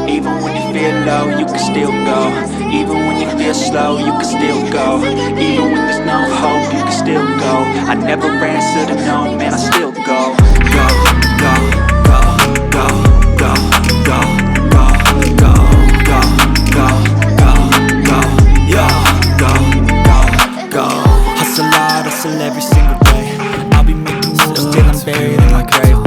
Even when you feel low, you can still go. Even when you feel slow, you can still go. Even when there's no hope, you can still go. I never answer to no, man, I still go. Go, go, go, go, go, go, go, go, go, go, go, go, yo, go, go, go. Hustle hard, hustle every single day. I'll be making moves till I'm buried in my grave.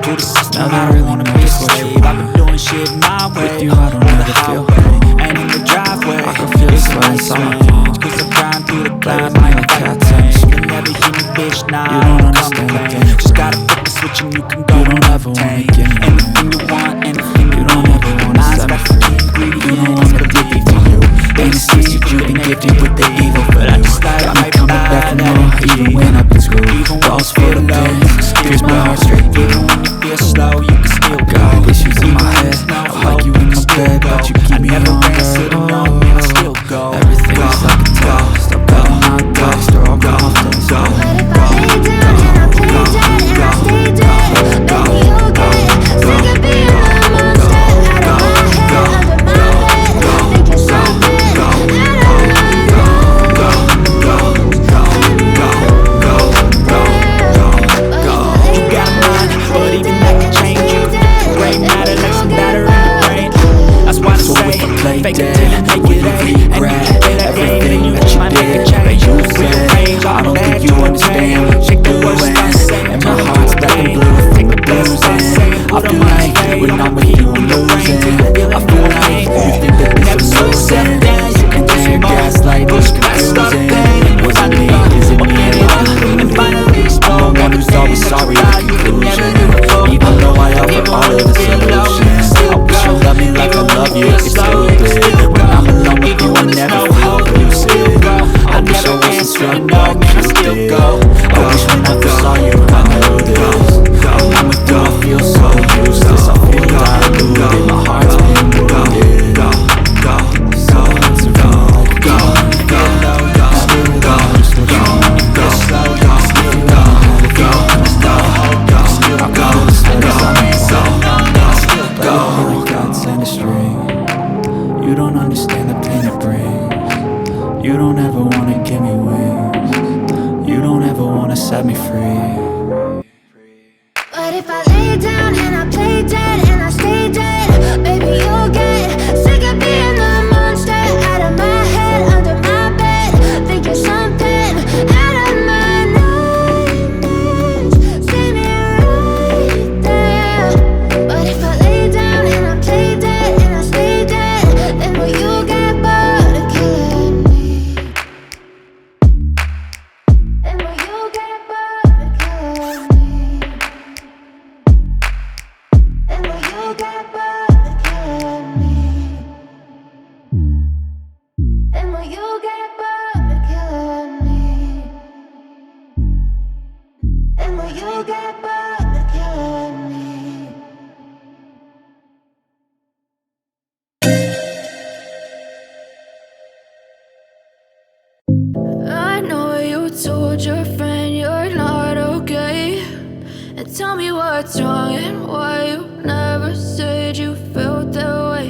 To the system, I don't wanna be a slave. I've been doing shit my way. With you, I don't ever feel pain. And in the driveway, I can feel the science on my palms. Cause I'm crying through the clouds, I ain't cat tanks. You can never hear me, bitch, nah, you don't understand the game. Just gotta flip the switch and you can go. You don't ever wanna get me. Anything you want, anything you don't ever wanna set me free. You don't want me to give it to you. They insist you've been gifted with the evil, but I just like I'm coming back for more. Even when I've been screwed, even walls feel low, here's my heart straight. Even when you feel slow, you can still go. Got issues in my head, I like you in my bed, but you keep me on answer to no, man, I still go. Everything is like a test, stop letting my doubts, they're all gone. Go, go, go, go, go, go, go, go, sick of being a monster out of my head, under my bed, thinking something, and I don't know. Go, go, go, go, go, go, go. You got a mind, but even that can change you. Gray matter like some batter in the brain. That's why I say, fake it till you make it A. And you can play that game, then you might make a change. I don't think you understand. Shake the worst I say, and my heart's black and blue. Take the blues in. I feel like when I'm with you, I'm losing. I feel like you think that this is losing. And tear gas like it's confusing. Was it me? Is it me? And finally, I'm the one who's always sorry at the conclusion. Even though I offer all of the solutions, I wish you loved me like I love you. It's stupid. When I'm alone with you, I never feel lucid. I wish I wasn't strong, no, man, I still go. I wish when I first saw you, I knew this. When I'm with you, I feel so useless. I feel diluted, my heart's been wounded. Go, go, so let's go, go, go, go, go, go, go, go, slow, go, still go, go, go, go, still go, go, go, go. God's industry. You don't understand the pain it brings. You don't ever wanna give me wings. You don't ever wanna set me free. But if I lay down and I play dead and I stay dead, baby, you'll get sick of being the monster out of my head, under my bed, thinking something out of my nightmares. See me right there. But if I lay down and I play dead and I stay dead, then will you get bored of killing me? Then will you get bored of killing me? Then will you get bored of killing me? Then will you get bored of killing me? Then will you get bored of killing me? I know you told your friend you're not okay, and tell me what's wrong and why you never said you felt that way.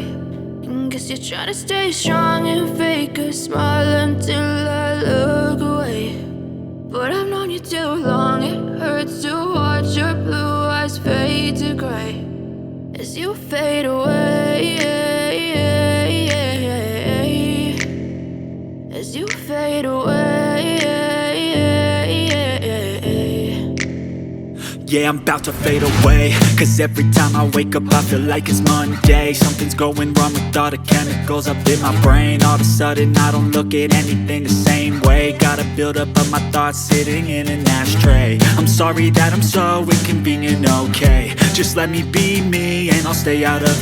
And guess you're trying to stay strong and fake a smile until I look away. But I've known you too long, it hurts to watch your blue eyes fade to gray as you fade away, as you fade away. Yeah, I'm about to fade away, cause every time I wake up I feel like it's Monday. Something's going wrong with all the chemicals up in my brain. All of a sudden I don't look at anything the same way. Gotta build up of my thoughts sitting in an ashtray. I'm sorry that I'm so inconvenient, okay. Just let me be me and I'll stay out of your